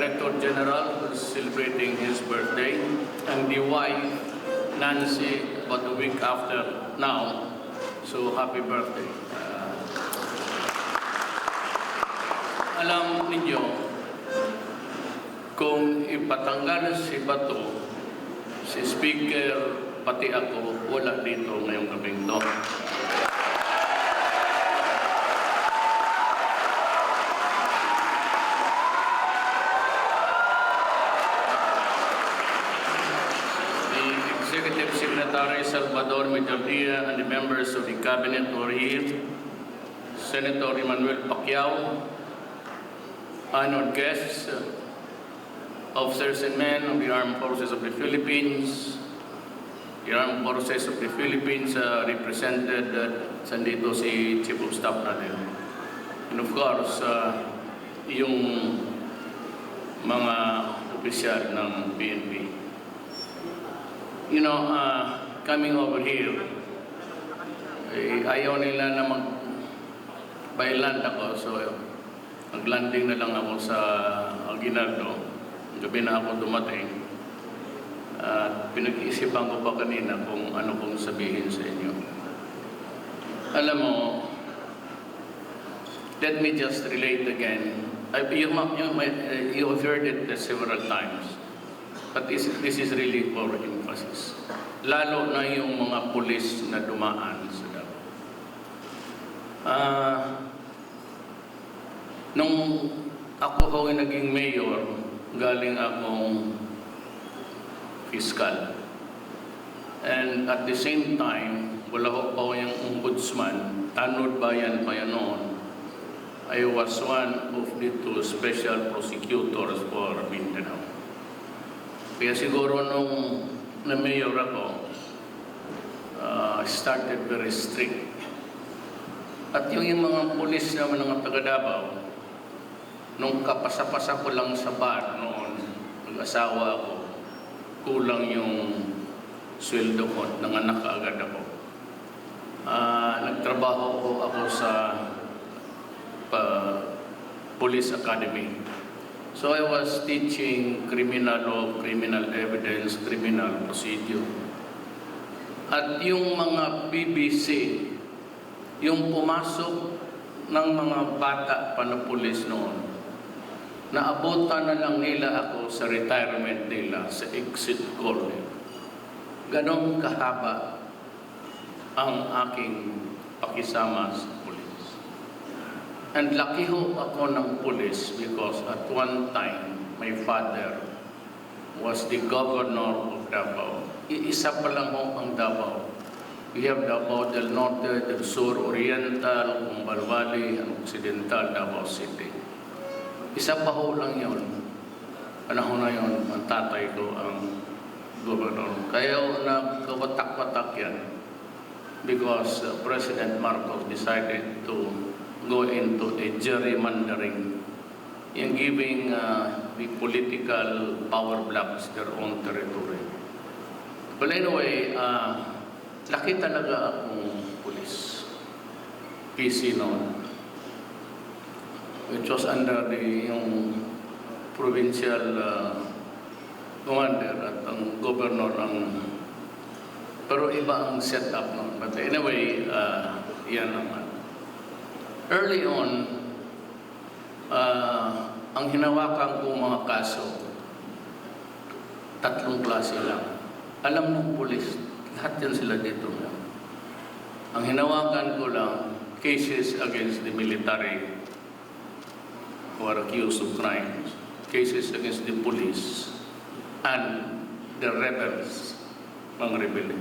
Director General who is celebrating his birthday, and the wife, Nancy, about a week after now. So, happy birthday. Alam ninyo, kung ipatanggal si Bato, si Speaker, pati ako, wala dito ngayong gabing to. Executive Secretary Salvador Medjaldea and the members of the Cabinet were here. Senator Emmanuel Pacquiao, honored guests, officers and men of the Armed Forces of the Philippines. The Armed Forces of the Philippines represented sandito si Chief of Staff natin. And of course, yung mga opisyal ng PNP. You know, coming over here, ayaw nila na by land ako, so nag-landing na lang ako sa Aguinaldo. Gabi na ako dumating. Pinag-iisipan ko pa kanina kung ano kong sabihin sa inyo. Alam mo, let me just relate again. You have heard it several times. But this is really for emphasis. Lalo na yung mga pulis na dumaan sa Davao. Nung ako ho naging mayor, galing akong fiscal. And at the same time, wala ko pa yung ombudsman, Tanod Bayan pa yan noon. I was one of the two special prosecutors for Mindanao. Kaya siguro nung na-mayor ako, started very strict. At yung mga pulis naman ng taga Davao, nung kapasa-pasa ko lang sa bar noon, nag-asawa ako, kulang yung sweldo ko, nanganak agad ako. Nagtrabaho ko ako sa Police Academy. So I was teaching criminal law, criminal evidence, criminal procedure. At yung mga BBC, yung pumasok ng mga bata pa na pulis noon, naabutan na lang nila ako sa retirement nila, sa exit call. Ganon kahaba ang aking pakisama sa pulis. And lucky ho ako ng pulis because at one time, my father was the governor of Davao. Iisa pa lang ho ang Davao. We have Davao del Norte, del Sur, Oriental, Umbal Valley, and Occidental, Davao City. Isa pa ho lang yun. Panahon na yun, ang tatay ko ang governor. Kaya nagkawatak-watak yan because President Marcos decided to go into a gerrymandering in giving the political power blocks their own territory. But anyway, laki talaga akong pulis. PC noon. Which was under yung provincial commander at ang governor ang pero iba ang setup noon. But anyway, yan naman. Early on, ang hinawakan ko mga kaso, 3 klase lang. Alam ng pulis, lahat yan sila dito. Ang hinawakan ko lang, cases against the military who are accused of crimes, cases against the police, and the rebels, mga rebelde.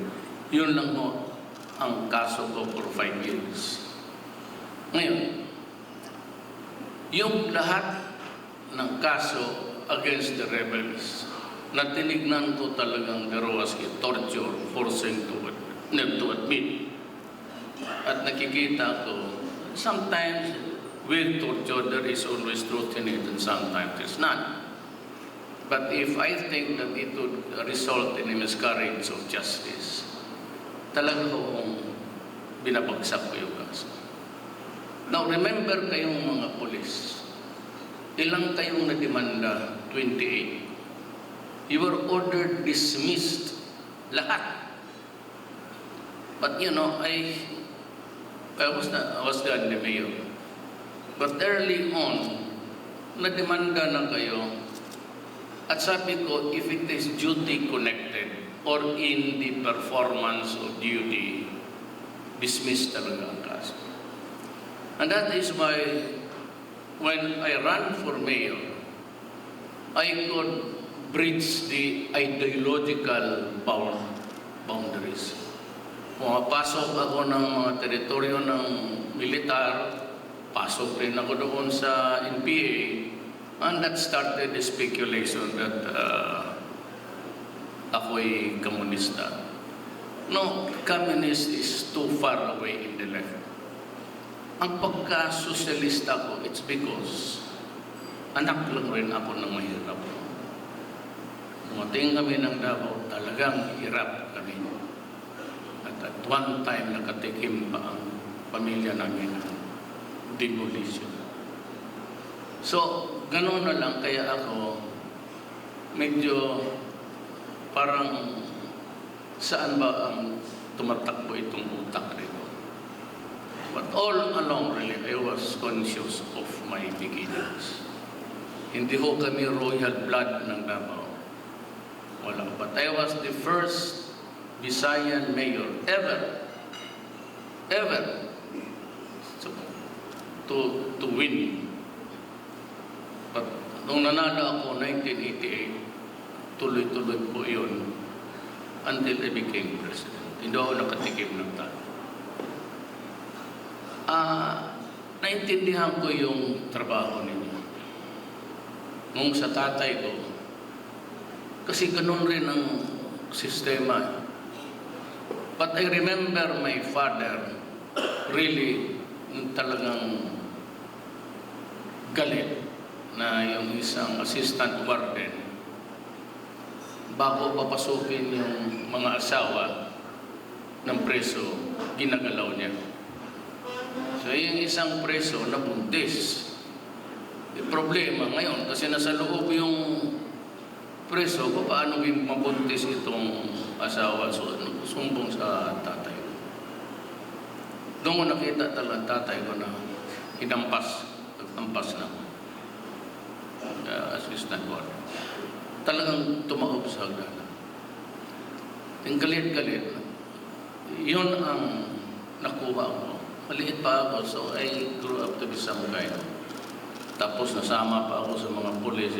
Yun lang mo ang kaso ko for 5 years. Ngayon, yung lahat ng kaso against the rebels, na tinignan ko talagang there was a torture, forcing to admit. At nakikita ko, sometimes with torture there is always truth in it and sometimes it's not. But if I think that it would result in a miscarriage of justice, talaga kong binabagsak ko yung kaso. Now, remember kayong mga pulis, Ilang kayong nademanda? 28. You were ordered dismissed. Lahat. But you know, I was the mayor. But early on, nademanda na kayo. At sabi ko, if it is duty connected or in the performance of duty, dismiss talaga ang kaso. And that is why when I ran for mayor, I could bridge the ideological boundaries. Pumapasok ako ng mga teritoryo ng militar, pasok rin ako doon sa NPA, and that started the speculation that ako'y komunista. No, communist is too far away in the left. Ang pagka-sosyalista ko, it's because anak lang rin ako ng mahirap. Dumating kami ng Davao, talagang hirap kami. At one time, nakatikim pa ang pamilya namin ng demolition. So, gano'n na lang, kaya ako medyo parang saan ba ang tumatakbo itong utak nito. But all along, really, I was conscious of my beginnings. Hindi ho kami royal blood ng Davao. Wala. But I was the first Visayan mayor ever to win. But nung nanalo ako 1988, tuloy-tuloy po yun until I became president. Hindi ako nakatikim ng talo. Naintindihan ko yung trabaho ninyo. Nung sa tatay ko, kasi ganun rin ang sistema. But I remember my father really talagang galit na yung isang assistant warden bago papasukin yung mga asawa ng preso, ginagalaw niya. So yung isang preso na buntis. Yung problema ngayon, kasi nasa loob yung preso, paano mabuntis itong asawa? So sumbong sa tatay ko. Doon ko nakita talagang tatay ko na nagtampas na assistant warden. Talagang tumaob sa hagdanan. Yung galit-galit. Yun ang nakuha ko. Maliit pa ako, so I grew up to be some guy. Tapos nasama pa ako sa mga pulis,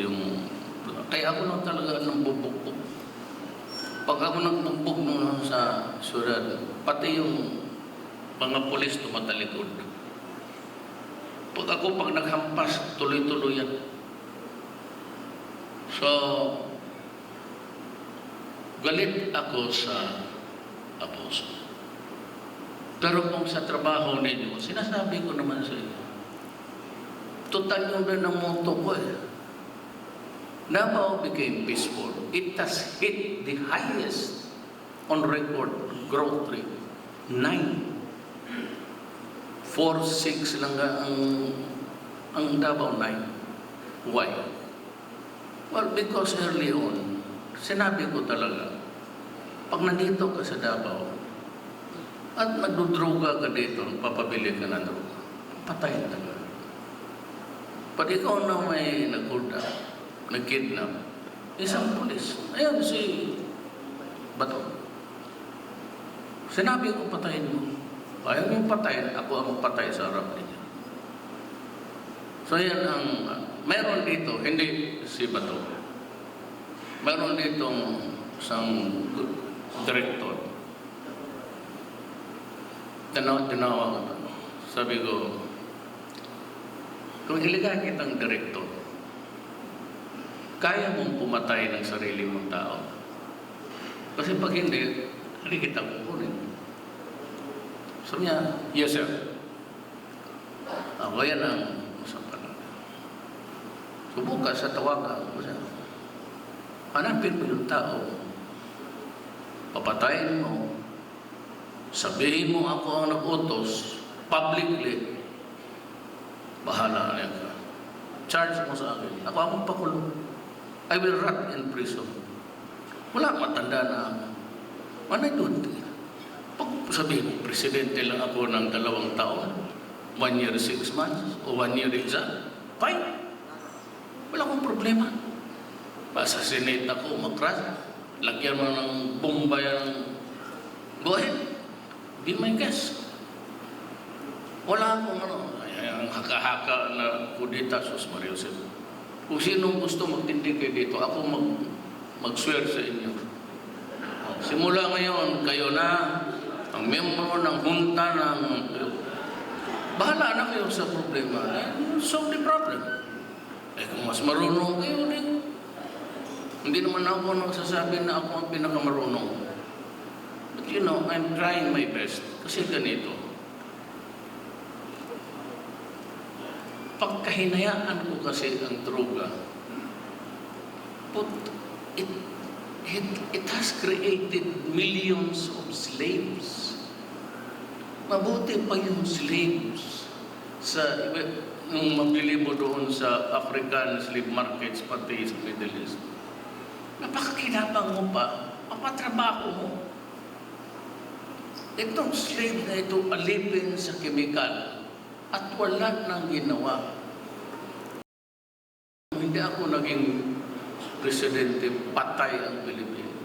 kaya ako lang talaga nang bubukbuk. Pag ako nagbugbog nung sa syudad, pati yung mga pulis tumatalikod. Pag naghampas, tuloy-tuloy yan. So, galit ako sa aposo. Pero kung sa trabaho ninyo, sinasabi ko naman sa inyo, total yung rin ang motto ko eh. Davao became peaceful. It has hit the highest on record growth rate. 9. 4-6 lang ang Davao 9. Why? Well, because early on, sinabi ko talaga, pag nandito ka sa Davao, at nagdudruga ka dito, papabili ka ng droga, patayin talaga. Pag ikaw na may nag-kidnap, isang pulis, ayan si Bato. Sinabi ko, patayin mo. Ayaw mong patayin, ako ang patay sa harap niya. So yan ang, meron dito, hindi si Bato. Meron ditong isang direktor. Tinawa ko. Sabi ko, kung iligan kitang direktor, kaya mong pumatay ng sarili mong tao. Kasi pag hindi kita kukunin. Sabi niya, yes sir. Ako yan ang usapan natin. Subukan sa tawagan ko siya. Hanapin mo yung tao. Papatayin mo. Sabihin mo ako ang nag-utos publicly. Bahala niya ka. charge mo sa akin. Ako akong pakulong. I will rot in prison. Wala matanda na ako. When I do it, pag sabihin mo, presidente lang ako ng 2 taon, 1 year, 6 months, o 1 year exam, fine. Wala akong problema. Assassinate ako, makras, lagyan mo ng bomba yan. Go ahead. Be my guest. Wala akong ang haka-haka na kudita, Sus Maria Joseph. Kung sino gusto magtindig kayo dito, ako mag-swear sa inyo. Simula ngayon, kayo na ang membro ng hunta ng... Bahala na kayo sa problema. Solve the problem. Kung mas marunong kayo rin. Hindi naman ako nagsasabi na ako ang pinakamarunong. But you know, I'm trying my best. Kasi ganito. Pagkahinayaan ko kasi ang droga, but it has created millions of slaves. Mabuti pa yung slaves sa nung mabili mo doon sa African slave markets pati sa Middle East. Napakakinabang mo pa, papatrabaho mo. Itong slave na ito alipin sa kemikal at wala nang ginawa. Hindi ako naging presidente, patay ang Pilipinas.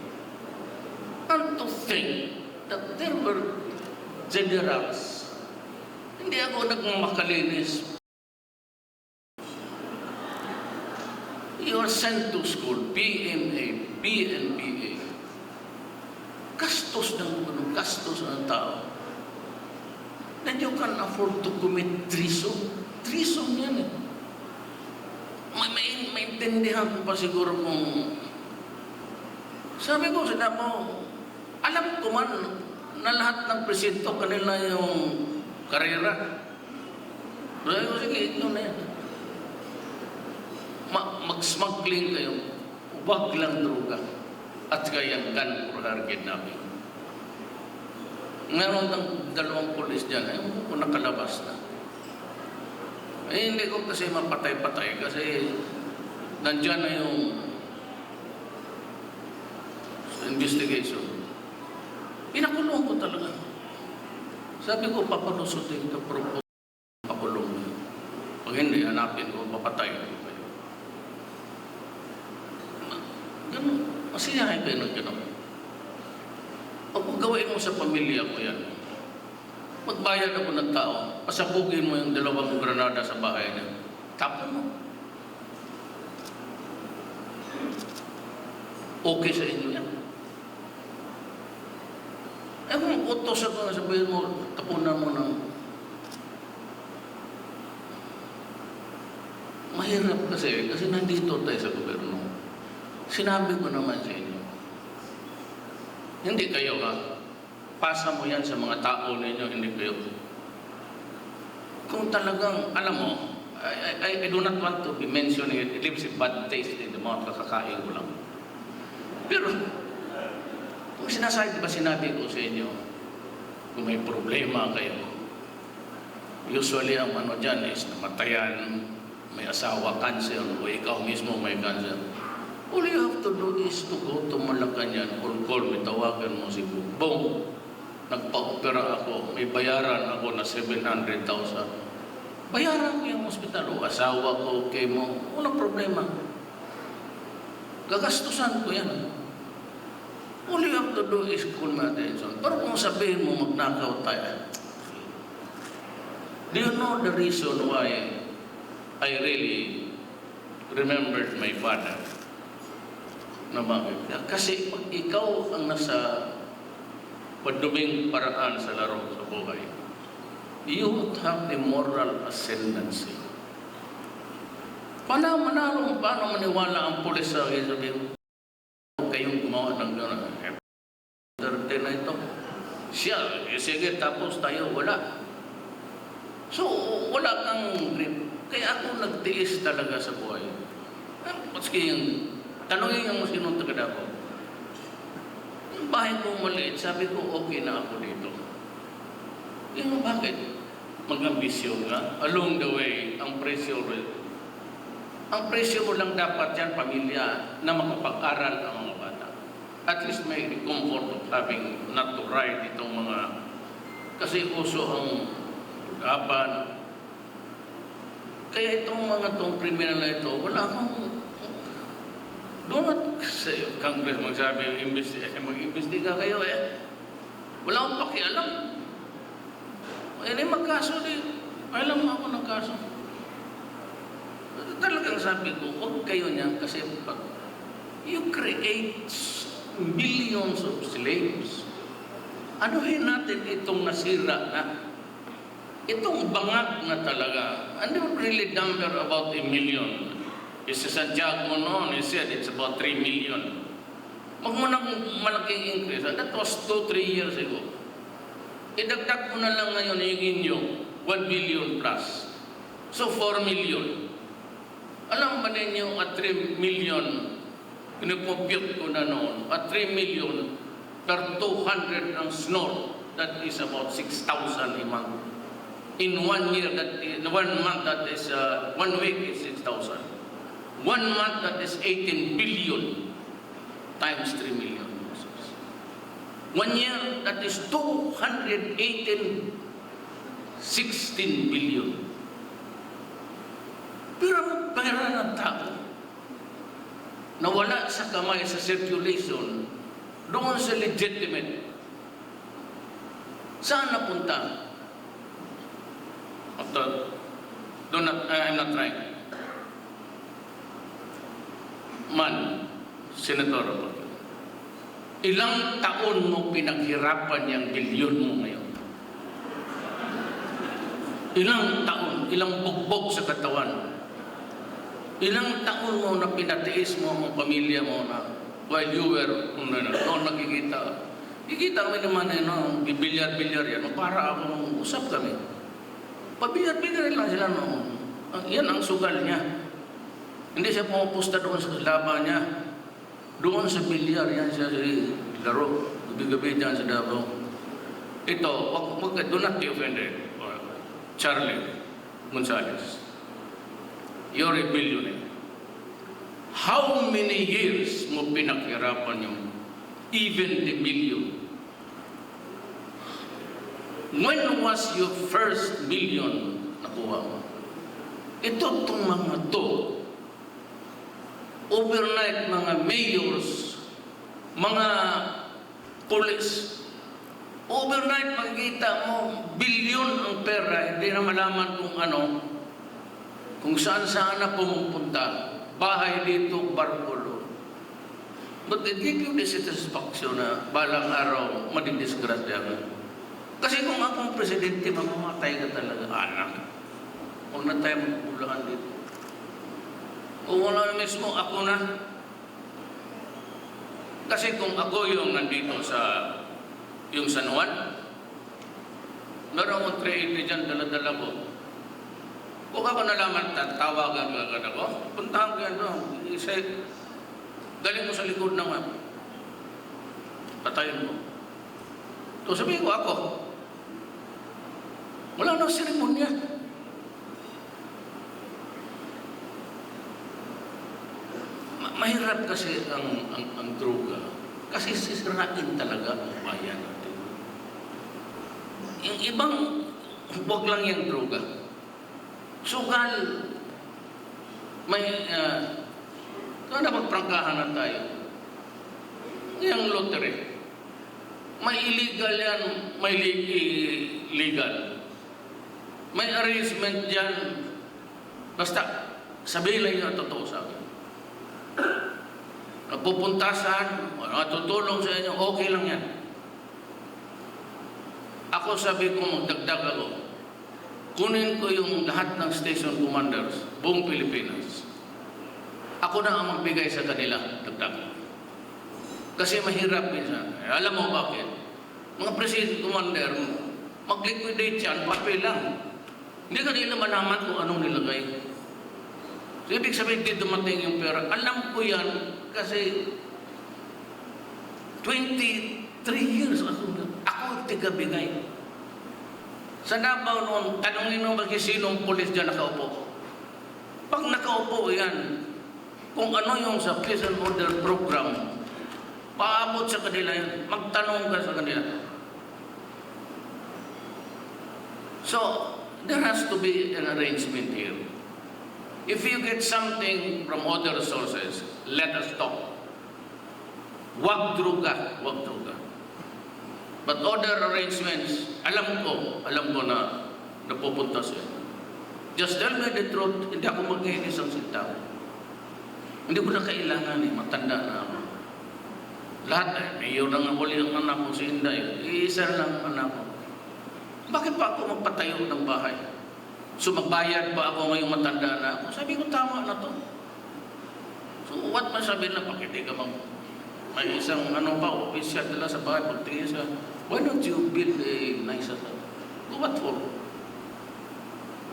And to think that there were generals, hindi ako nagmamakalinis. You are sent to school, PMA, PNPA. Gastos ng tao. Then you can afford to commit treason. Treason yan eh. Maintindihan ko pa siguro kung... Sabi ko, sinabi mo, alam ko man na lahat ng presinto kanila yung karera. Sabi ko, sige, ito na yan. Mag-smuggling kayo. Huwag lang droga. At kaya gun for her kidnapping. Meron ng 2 pulis dyan, kung nakalabas na. Hindi ko kasi mapatay-patay kasi nandyan na yung investigation. Pinakulong ko talaga. Sabi ko, papalusutin ka, pero pakulong. Pag hindi, hanapin ko, papatay ko kayo. Ganun, masiyahin kayo ng ganun. O kung gawin mo sa pamilya ko yan, magbayad ako ng tao, pasabugin mo yung 2 granada sa bahay niya. Tapon mo. Okay sa inyo yan. Kung utos ako na sabihin mo, tapunan mo ng... Mahirap kasi nandito tayo sa gobyerno. Sinabi ko naman sa inyo, hindi kayo pasa mo yan sa mga tao ninyo, hindi kayo. Kung talagang, alam mo, I do not want to be mentioning it leaves a bad taste in the mouth, kakakain ko lang. Pero, kung sinabi ko sa inyo, kung may problema kayo, usually ang dyan is namatayan, may asawa, cancer, o ikaw mismo may cancer. All you have to do is to go to Malacanang or call me, tawagan mo si Boom. Nagpa-opera ako, may bayaran ako na 700,000. Bayaran ko yung hospital, o asawa ko, chemo, walang problema. Gagastusan ko yan. All you have to do is call my attention. Pero kung sabihin mo, magnakaw tayo, do you know the reason why I really remembered my father? Na bakit? Kasi pag ikaw ang nasa paduming paraan sa laro sa buhay, you would have the moral ascendancy. Paano maniwala ang pulis sa akin? Sabihin, kayong gumawa ng gano'n. Duterte na ito. Siya, sige, tapos tayo, wala. So, wala kang grip. Kaya ako nagtiis talaga sa buhay. Maski yung tanongin yung sinong tagad ako. Yung bahay kong maliit, sabi ko, okay na ako dito. Yung bakit? Mag-ambisyon nga. Along the way, ang pressure, Ang presyo mo lang dapat yan, pamilya, na makapag-aral ang mga bata. At least may comfort of having not to ride itong mga, kasi uso ang gaban. Kaya itong mga kriminal na ito, wala akong, doon sa Congress magsabi, mag-imbestiga kayo wala akong pakialam. Magkaso din. Alam mo ako ng kaso. Talagang sabi ko, huwag kayo niyan kasi you create millions of slaves. Anuhin natin itong nasira na, itong bangag na talaga. And they would really number about 1 million. Isa Santiago noon, he said it's about 3 million. Magmunang malaking increase. And that was 2-3 years ago. Idagdag mo na lang ngayon yung inyo, 1 billion plus. So 4 million. Alam ba ninyo at 3 million, pinakompute ko na noon, at 3 million per 200 ang snore, that is about 6,000 a month. In 1 year, in 1 month, that is, 1 week is 6,000. 1 month, that is 18 billion times 3 million. 1 year, that is 216 billion. Pero ang pera ng tao, nawala sa kamay sa circulation, doon sa legitimate. Saan napunta? I'm not trying. Man, Senator, ilang taon mo pinaghirapan yung bilyon mo ngayon? Ilang taon, ilang bugbog sa katawan? Ilang taon mo na pinatiis mo ang pamilya mo na while you were, noon nakikita, kikita kami naman bibilyar-bilyar yan, para akong usap kami. Pabilyar-bilyar lang sila noon. Yan ang sugal niya. Hindi siya pumupusta doon sa laban niya. Doon sa bilyar, yan siya laro. Gabi-gabi dyan sa Davao. Ito, do not be offended. Charlie Gonzales, you're a billionaire. How many years mo pinaghirapan yung even the million? When was your first million nakuha mo? Itong mga to, overnight mga mayors, mga police, overnight makikita mo, bilyon ang pera, hindi na malaman kung saan-saan na pumupunta, bahay dito, barko. But it gives you the satisfaction na balang araw, madidisgrasya ka. Kasi kung akong presidente, mamamatay ka talaga, anak. Huwag na tayo magpulahan dito. Kung wala mismo, ako na. Kasi kung ako yung nandito sa yung San Juan, meron akong 380 dyan, dala-dala ko. Kung ako nalaman, tawagan ka agad ako, puntahan ka doon. Galing mo sa likod ng patayin mo. So sabihin ko ako, wala nang seremonya. Mahirap kasi ang droga. Kasi sisirain talaga ang bayan natin. Yung ibang, huwag lang yung droga. Sugal, may, kaya magprangkahan na tayo. Yung lottery. May illegal yan, may legal. May arrangement dyan. Basta, sabihin lang yung totoo sa akin. Napupuntasan, natutulong sa inyo, okay lang yan. Ako sabi ko, magdagdag ako. Kunin ko yung lahat ng station commanders, buong Pilipinas. Ako na ang magbigay sa kanila, dagdag. Kasi mahirap minsan. Alam mo bakit? Mga president commander, mag-liquidate yan, papel lang. Hindi ka nila malaman kung anong nilagay. So, ibig sabihin, di dumating yung pera. Alam ko yan kasi 23 years ako tiga-bigay. Sa Davao noon, tanongin mo sinong polis dyan nakaupo. Pag nakaupo yan, kung ano yung sa peace and order program, paabot sa kanila yan, magtanong ka sa kanila. So, there has to be an arrangement here. If you get something from other sources, let us talk. Wag druga, wag druga. But other arrangements, alam ko na napupunta siya. Just tell me the truth, hindi ako mag-iinis ang sintaw. Hindi ko na kailangan matanda na ako. Lahat mayor na nga huli ang anak ko si Inday. Iisa lang ang anak ko. Bakit pa ako magpatayo ng bahay? So magbayad pa ako ngayong matanda na ako? Sabi ko, tama na to. So what man sabi na, bakit di ka may isang opisyal nila sa bahay, pagtingin siya, why don't you build a nice house? What for?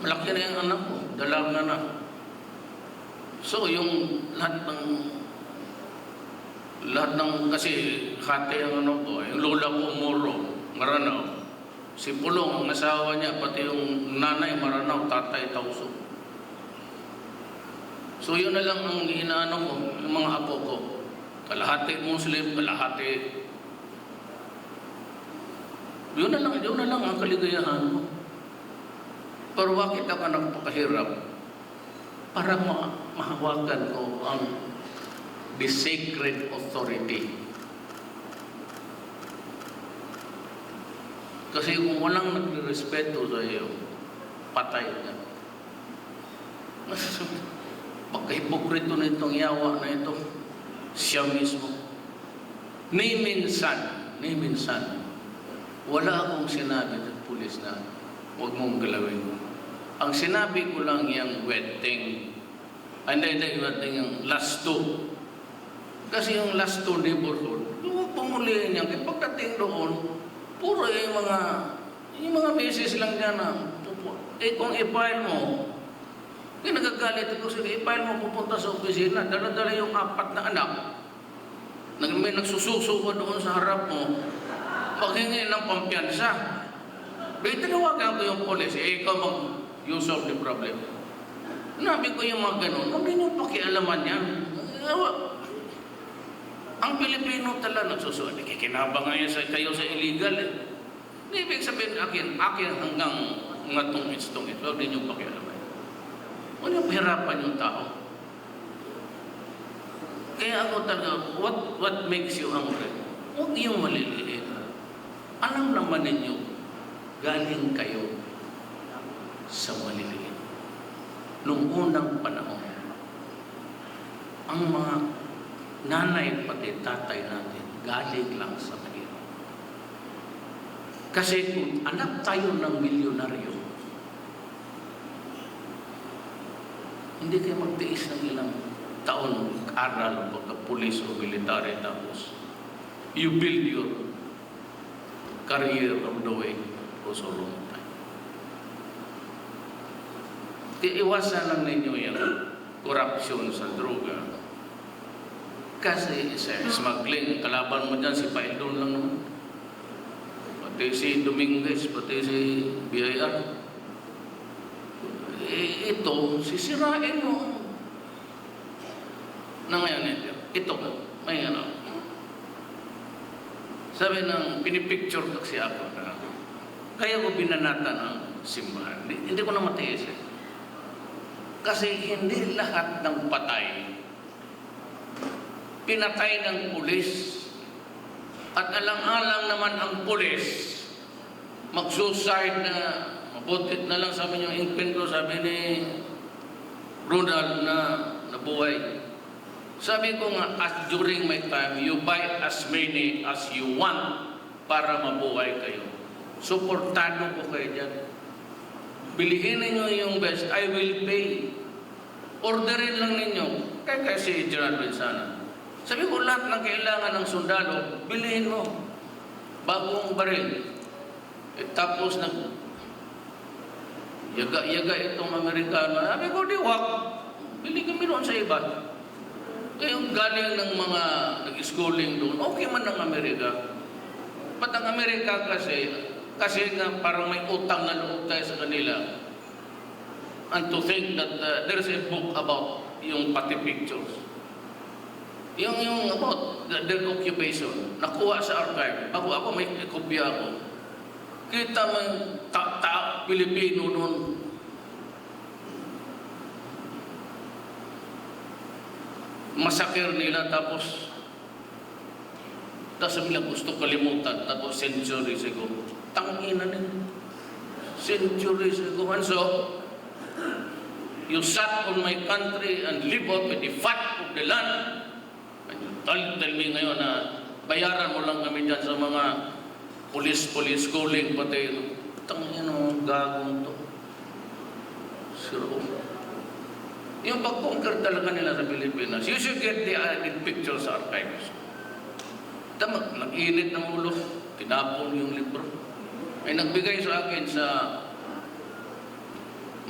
Malaki na yung anak ko, dalaga na. So yung lahat ng kasi hati ang ko, yung lola ko Moro, Maranaw. Si Pulong, ang asawa niya, pati yung nanay Maranaw, tatay Tauso. So yun na lang ang inaano ko, yung mga apo ko. Kalahati Muslim, kalahati. Yun na lang ang kaligayahan mo. Pero bakit ako nagpakahirap? Para mahawakan ko ang the sacred authority. Kasi kung walang nagrespeto sa iyo, patay ka. Pagka-hipokrito na itong yawa na ito, siya mismo. Ni minsan, wala akong sinabi ng pulis na huwag mong galawin. Ang sinabi ko lang yung wedding. Hindi yung last two. Kasi yung last two neighborhood, huwag pumulihin yan. Kaya pagdating doon, puro yung mga beses lang dyan na, kung i-file mo, kaya nagagalit ako, sige, i-file mo pupunta sa opisina, dala-dala yung 4 na anak, may nagsususuko doon sa harap mo, maghingi ng pampiyansa. Bait tinawagan ko yung polis, ikaw you solve the problem. Nabi ko yung mga ganun, huwag niyo pakialaman yan. Ang Pilipino talaga nagsusunod. Kikinabang ngayon kayo sa illegal. Ibig sabihin akin hanggang nga tungit-tungit. Huwag din yung pakialaman. Huwag yung pahirapan yung tao. Kaya ako talaga, what makes you angry? Huwag yung maliliit. Alam naman ninyo, galing kayo sa maliliit. Noong unang panahon, ang mga nanay pati tatay natin galing lang sa mahirap. Kasi kung anak tayo ng milyonaryo, hindi kayo magtiis ng ilang taon aral pagka-pulis o military tapos you build your career of the way for so long time. Iiwasan lang ninyo yung corruption sa droga. Kasi sa smuggling, kalaban mo dyan, si Paildon lang naman. Pati si Dominguez, pati si BIR. Ito, sisirain mo. Na ngayon, ito, may sabi ng pinipicture kasi ako na kaya ko binanata ng simbahan. Hindi ko na matiis eh. Kasi hindi lahat ng patay pinatay ng pulis. At alang-alang naman ang pulis mag-suicide na mabutit na lang sabi yung inkwentro, sabi ni Ronald na nabuhay. Sabi ko nga, as during my time, you buy as many as you want para mabuhay kayo. Suportado ko kayo dyan. Bilihin ninyo yung best, I will pay. Orderin lang ninyo. Kaya kasi General Bensana. Sabi ko, lahat ng kailangan ng sundalo, bilihin mo. Bagong baril. Tapos yaga itong Amerikano. Sabi ko, di wag. Bili kami doon sa iba. Kaya yung galing ng mga nag-schooling doon, okay man ng Amerika. Ba't ang Amerika kasi nga parang may utang na loob tayo sa kanila. And to think that there's a book about yung pati pictures. Yung about their occupation, nakuha sa archive. Ako may kopya ako. Kita mo yung Pilipino noon. Masakir nila tapos sabi nila gusto kalimutan tapos centuries ago. Tangina nila. Centuries ago. And so, you sat on my country and live out with the fat of the land. And you tell me ngayon na bayaran mo lang kami dyan sa mga police schooling pati. Tangina mo, gagong to. Siro. Yung pag-conquer talaga nila sa Pilipinas, you should get the pictures archives. Nag-init ng ulo, tinapon yung libro. Ay nagbigay sa akin sa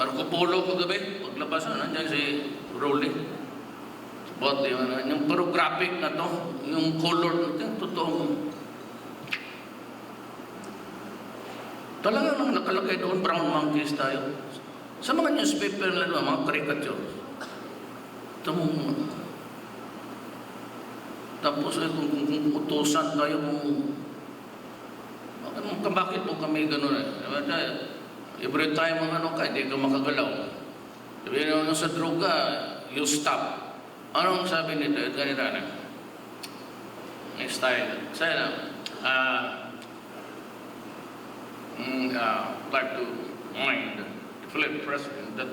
Marco Polo kagabi, paglabas na nandiyan si Rowling. But yung graphic na to, yung color, yung totoong. Talaga nang nakalagay doon, brown monkeys tayo. Sa mga newspaper na doon, mga caricature. Tapos kung utusan tayo bakit po kami gano'n every time hindi ka makagalaw. Sabihin nyo sa droga, you stop. Anong sabi nito? Ganito na. May style. Say na, like to mind the Philip President that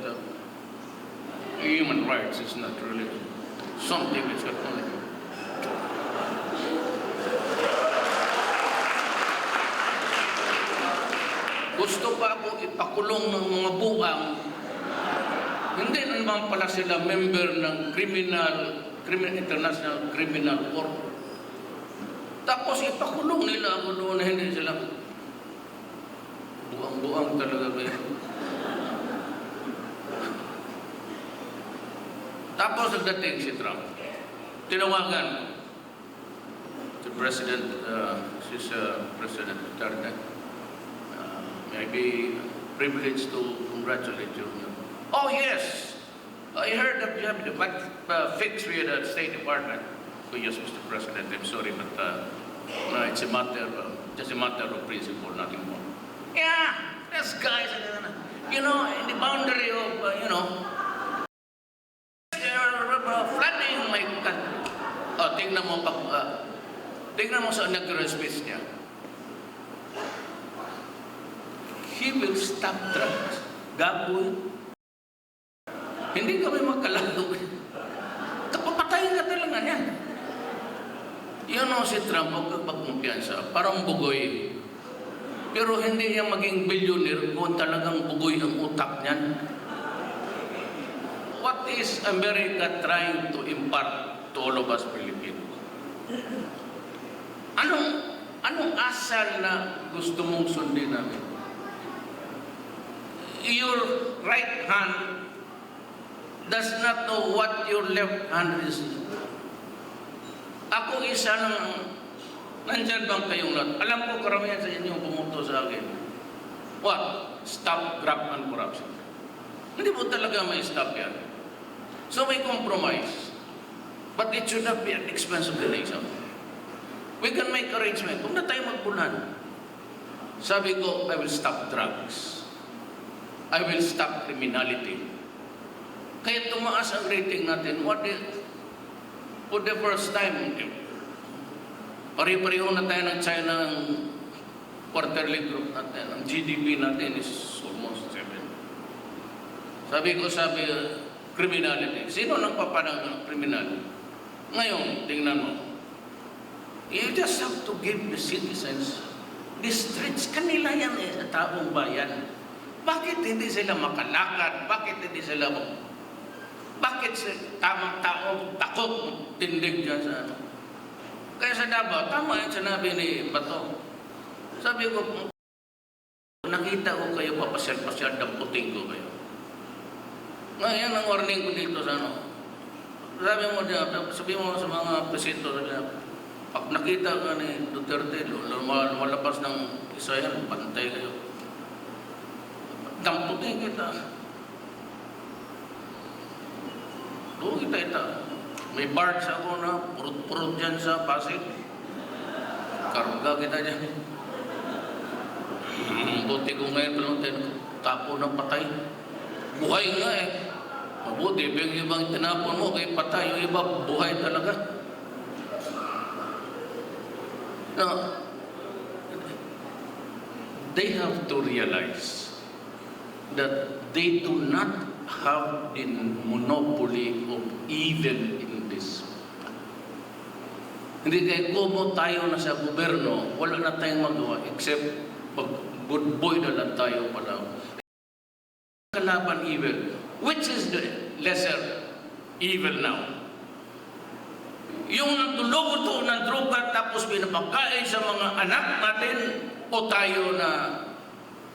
human rights is not really something that's got only. Gusto pa ako ipakulong ng mga buang. Hindi naman pala sila member ng International Criminal Court. Tapos ipakulong nila ako doon na hindi sila buang-buang talaga kayo. Tapos nagdating si Trump. Tinawagan si President Duterte. May be privileged to congratulate you. Oh yes, I heard that you have to fix with the State Department. Oh yes, Mr. President, I'm sorry, but it's a matter, just a matter of principle, nothing more. Yeah, this guy, in the boundary of, flooding my country. Oh, tingnan mo sa inaugural speech niya. He will stop drugs. Gagawin. Hindi kami magkalalo. Kapapatayin ka talaga niya. Si Trump, huwag magkumpiyansa. Parang bugoy. Pero hindi niya maging billionaire kung talagang bugoy ang utak niyan. What is America trying to impart to all of us Filipinos? Anong asal na gusto mong sundin namin? Your right hand does not know what your left hand is. Ako isa ng nandyan bang kayong lahat? Alam ko karamihan sa inyo pumunto sa akin. What? Stop graft and corruption. Hindi mo talaga may stop yan. So may compromise. But it should not be at the expense of the nation. We can make arrangement. Huwag na tayo magpunan. Sabi ko, I will stop drugs. I will stop criminality. Kaya tumaas ang rating natin. For the first time, pare-pareho na tayo ng China ng quarterly growth natin. Ang GDP natin is almost 7. Sabi, criminality. Sino nang papanang ng criminality? Ngayon, tingnan mo. You just have to give the citizens the streets. Kanila yan sa taong bayan. Bakit hindi sila makalakad? Bakit tamang tao takot tindig dyan sa ano? Kaya sa Davao, tama yung sinabi ni Bato. Sabi ko, nakita ko kayo papasyal-pasyal, damputin ko kayo. Ngayon ang warning ko dito sa ano. Sabi mo sa mga presinto, pag nakita ka ni Duterte, lumalabas ng isa yan, pantay kayo. Damputin kita. Oo, kita. May barge ako na purot-purot dyan sa Pasig. Karga kita dyan. Buti ko ngayon, tapo ng patay. Buhay nga eh. Mabuti, yung ibang tinapon mo, kay patay. Yung iba, buhay talaga. Now, they have to realize that they do not have the monopoly of evil in this. Hindi kayo, kumo tayo na sa gobyerno, wala na tayong magawa except good boy na lang tayo pala. Kalaban evil. Which is the lesser evil now? Yung nagdulogo to ng droga tapos pinapagkain sa mga anak natin o tayo na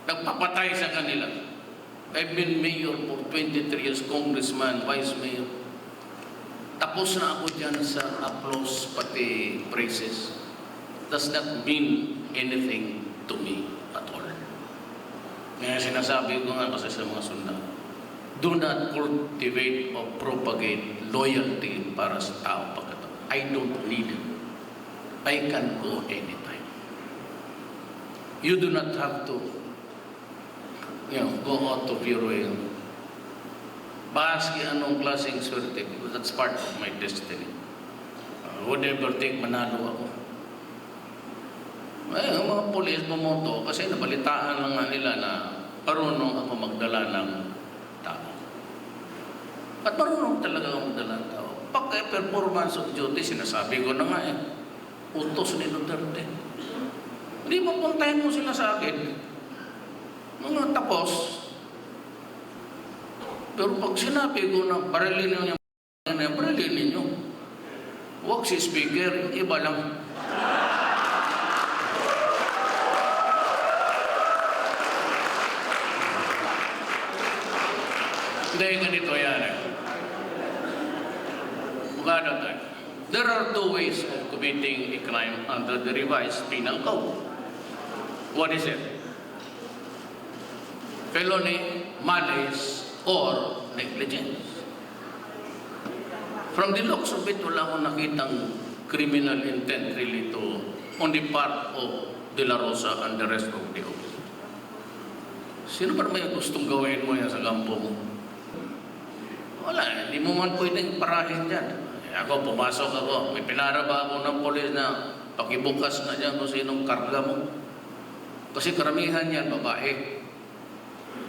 nagpapatay sa kanila. I've been mayor for 23 years, congressman, vice mayor. Tapos na ako dyan sa applause pati praises. Does not mean anything to me at all. Kaya sinasabi ko nga kasi sa mga sundalo, do not cultivate or propagate loyalty para sa tao pagkatapos. I don't need it. I can go anytime. You do not have to, go out of your way. Baski anong klaseng swerte, because that's part of my destiny. Whatever take, manalo ako. Ay, ang mga polis bumoto kasi nabalitaan lang nga nila na marunong ako magdala ng tao. At marunong talaga ako magdala ng tao. Pagka-performance of duty, sinasabi ko na nga utos ni Duterte. Hindi mo puntahin mo sila sa akin. Mga tapos. Pero pag sinabi ko na barilin ninyo, barilin ninyo. Huwag si speaker, iba lang. Dahil ganito yan There are two ways of committing a crime under the revised penal code. What is it? Felony, malice, or negligence. From the looks of it, wala akong nakitang criminal intent really on the part of De La Rosa and the rest of the office. Sino ba may gustong gawin mo yan sa kampo mo? Wala, hindi mo man pwedeng parahin dyan. Ako, pumasok ako. May pinaraba ako ng polis na pakibukas na dyan kung sinong karga mo. Kasi karamihan yan, babae.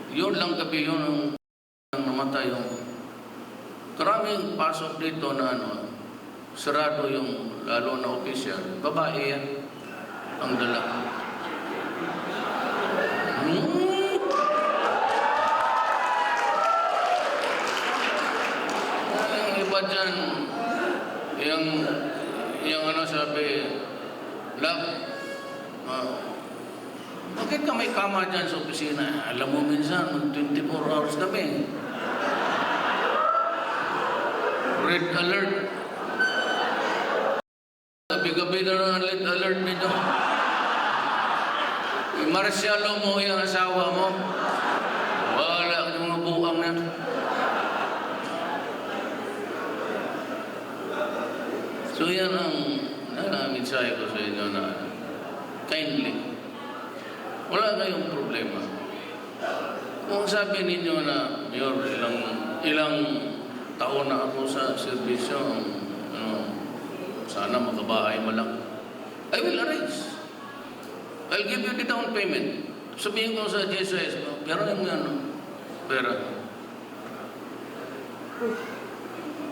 Yun lang gabi yun ang namatay yung karaming pasok dito na sarado yung lalo na opisyal. Babae yan ang dala. Yung iba dyan, yung sabi, love, bakit ka may kama dyan sa opisina? Alam mo minsan, 24 hours kami. Red alert. Gabi-gabi na ng red alert nito. Marsyalo mo yung asawa mo. Wala ka yung mga buwang na. So yan ang mensahe ko sa inyo na kindly. Wala kayong problema. Kung sabi ninyo na, Mayor, ilang taon na ako sa serbisyo, sana makabahay mo lang. I will arrange. I'll give you the down payment. Sabihin ko sa GSIS, pero yung pera.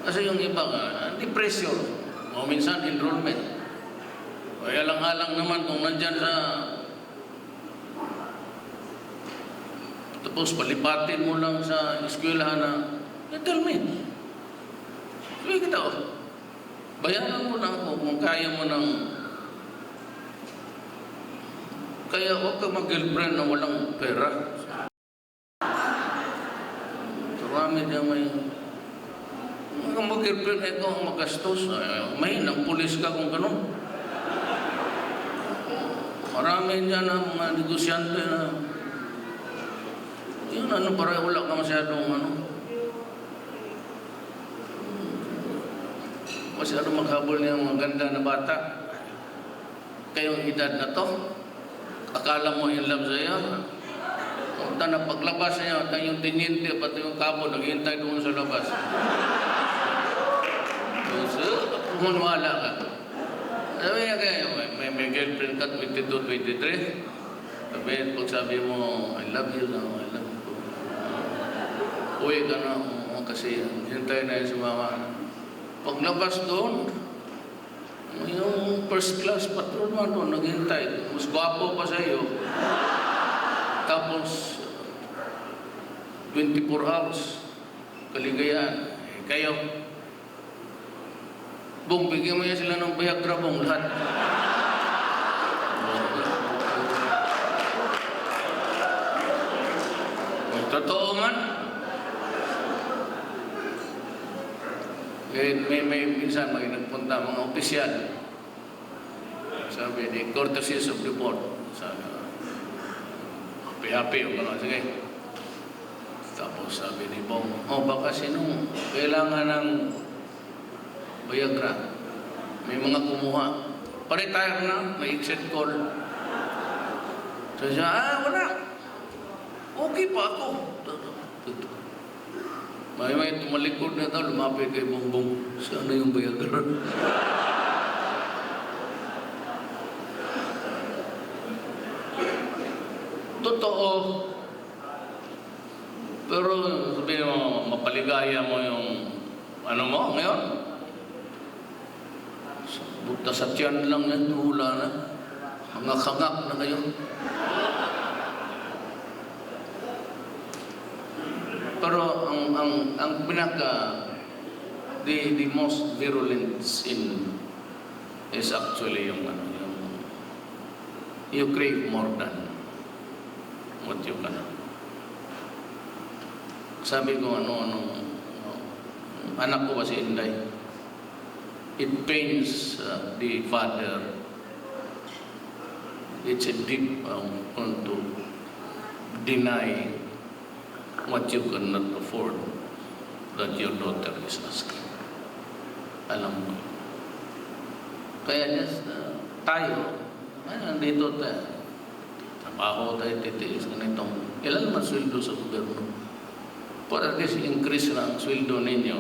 Kasi yung iba hindi pressure. O minsan enrollment. Kaya lang-alang naman kung nandyan sa tapos palipatin mo lang sa eskwelahan na tell me. Sige kita bayaran mo lang ako kung kaya mo ng kaya huwag ka mag-girlfriend na walang pera. Marami niya may kung mag-girlfriend ito ang magastos. May nang pulis ka kung gano'n. Marami niya na mga negosyante na yun para wala ka masyadong masyado maghabol niya mga ganda na bata. Kayong edad na to, akala mo in love sa'yo. Punta na paglabas niya, yung tinyente, pati yung kabo, naghihintay doon sa labas. So, pumunwala ka. Sabi niya kaya, may girlfriend ka, 22, 23. Pag sabi mo, I love you now, I love you. Uwi ka na, kasi hintay na yun si mama. Paglabas doon, yung first class patrolman doon, naghintay. Mas gwapo pa sa iyo. Tapos, 24 hours, kaligayahan. Kayo, Bong, bigyan mo yan sila ng Viagra, Bong, lahat. Totoo man. May minsan nagpunta mga opisyal. Sabi, the courtesies of the board. Happy o gano'n. Sige. Tapos sabi ni Bong, baka sinong kailangan ng Viagra. May mga kumuha. Pa-retire na, may exit call. So siya, wala. Okay pa ako. May tumalikod na daw, lumapit kay Bongbong. Sana yung Viagra. Totoo. Pero sabihin mo, mapaligaya mo yung ano mo ngayon. Buta sa tiyan lang yan, hula na. Hangak-hangak na kayo. Pero ang pinaka the most virulent sin is actually yung you crave more than what you can. Sabi ko anak ko kasi Inday. It pains the father. It's a deep to deny what you cannot afford that your daughter is asking. Alam mo. Kaya just tayo, nandito tayo. Trabaho tayo, titiis ganitong. Ilan naman sweldo sa gobyerno? Para at least increase na ang sweldo ninyo.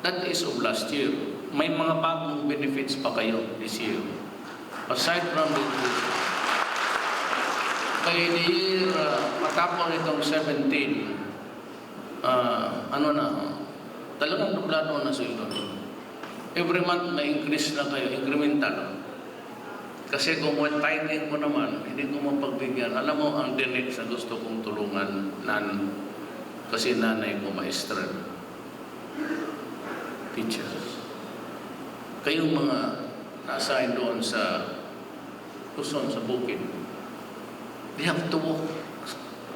That is of last year. May mga bagong benefits pa kayo this year. Aside from the kaya the year matapos itong 17, talagang dublado na sweldo. Every month may increase na kayo, incremental. Kasi kung one-timing mo naman, hindi ko mapagbigyan. Alam mo, ang dinig sa gusto kong tulungan, kasi nanay ko maestra. Teachers. Kayong mga na-assign doon sa Luzon, sa bukid, they have to walk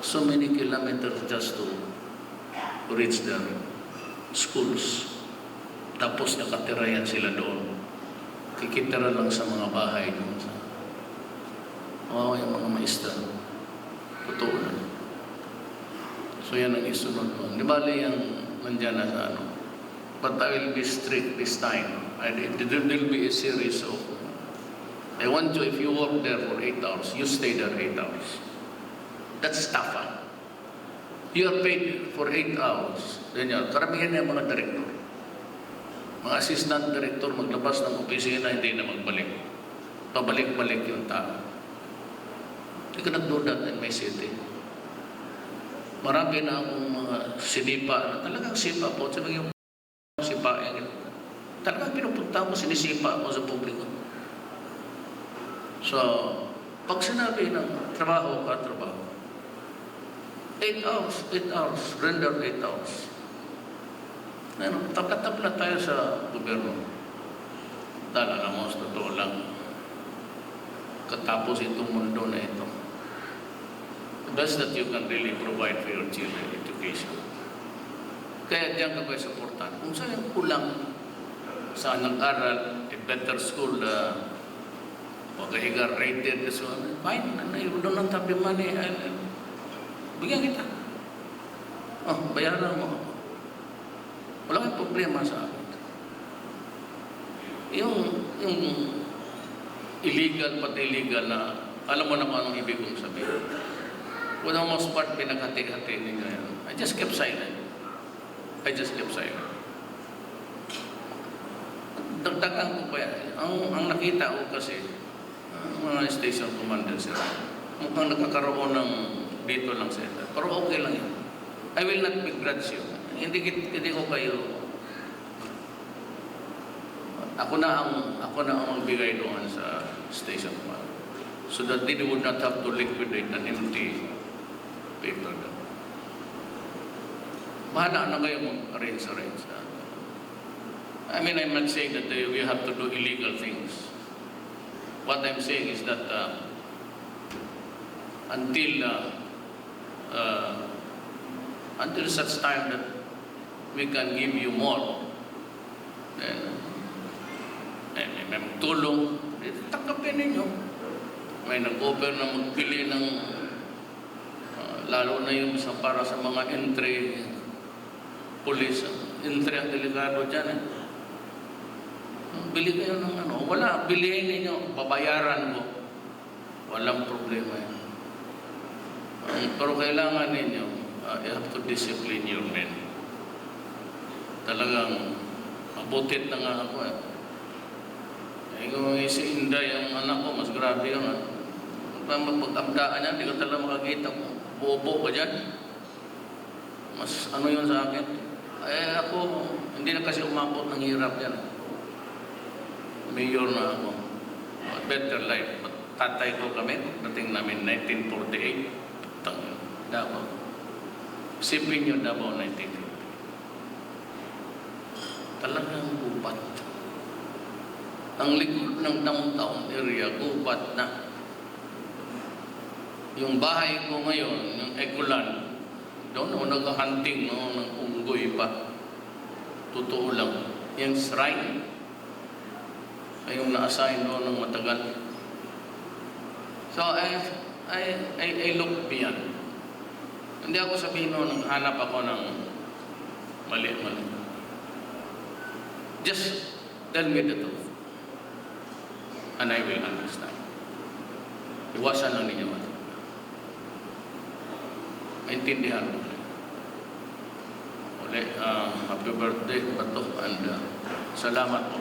so many kilometers just to reach their schools. Tapos nakatirayan sila doon. Kikitira lang sa mga bahay doon. Yung mga maestra. Totoo na. So yan ang isunod mo. Di bali yung nandyan na sa ano. But I will be strict this time. There will be a series of I want you, if you work there for 8 hours, you stay there 8 hours. That's tough. You are paid for 8 hours. Ganyan. Karamihan yung mga director. Mga assistant director, maglabas ng opisina, hindi na magbalik. Pabalik-balik yung tao. Hindi ka nag-do that in my city. Marami na akong mga sinipa na talagang sipa po. Sabi yung sipa yan. Talagang pinupunta mo, sinisipa mo sa publiko. So, pag sinabi ng trabaho ka, trabaho. 8 hours, render 8 hours. Tabla-tabla tayo sa gobyerno. Dahil alam mo, totoo lang. Katapos itong mundo na ito. The best that you can really provide for your children education. Kaya diyan ka ba supportan? Kung saan kulang sa nag-aral, a better school, pag-higar rated, so fine, doon ang tabi money, bigyan kita. Bayaran mo. Wala kang problema sa akin. yung illegal pati illegal na alam mo naman anong ibig kong sabihin. For the most part, pinaghati-hati ninyo yan. I just kept silent. Dagdagan ko pa yan. Ang nakita ko kasi, mga station commander sila, mukhang nakakaroon ng dito lang sila. Pero okay lang yan. I will not begrudge you. Hindi ko kayo. Ako na ang magbigay doon sa station commander. So that they would not have to liquidate an empty paper. Bahala na kayo mag-arrange. I mean, I'm not saying that we have to do illegal things. What I'm saying is that until such time that we can give you more, then may tulong, tanggapin ninyo. May nag-offer na magbili ng lalo na yung para sa mga entry police. Entry ang delikado dyan eh. Bili kayo ng ano. Wala, bilihin ninyo. Babayaran ko. Walang problema yan. Pero kailangan ninyo, you have to discipline your men. Talagang mabutit na nga ako eh. Kung si Inday, ang anak ko, mas grabe yun. Pag-abdaan niya, hindi ko talaga makakita kung bobo ka dyan. Mas ano yun sa akin. Ako, hindi na kasi umabot ng hirap yan. Mayor na ako. Better life. Tatay ko kami, dating namin 1948. Davao. Sipin yun, Davao 1950. Talagang gubat. Ang likod ng downtown area, gubat na. Yung bahay ko ngayon, yung Ecolan, doon ako nag-hunting ng unggoy pa. Totoo lang. Yung shrine, ay yung na-assign doon ng matagal. So, I look beyond. Hindi ako sabihin noon, hanap ako ng mali-mali. Just tell me the truth. And I will understand. Iwasan lang ninyo. Maintindihan mo. Uli, happy birthday, Bato, and salamat po.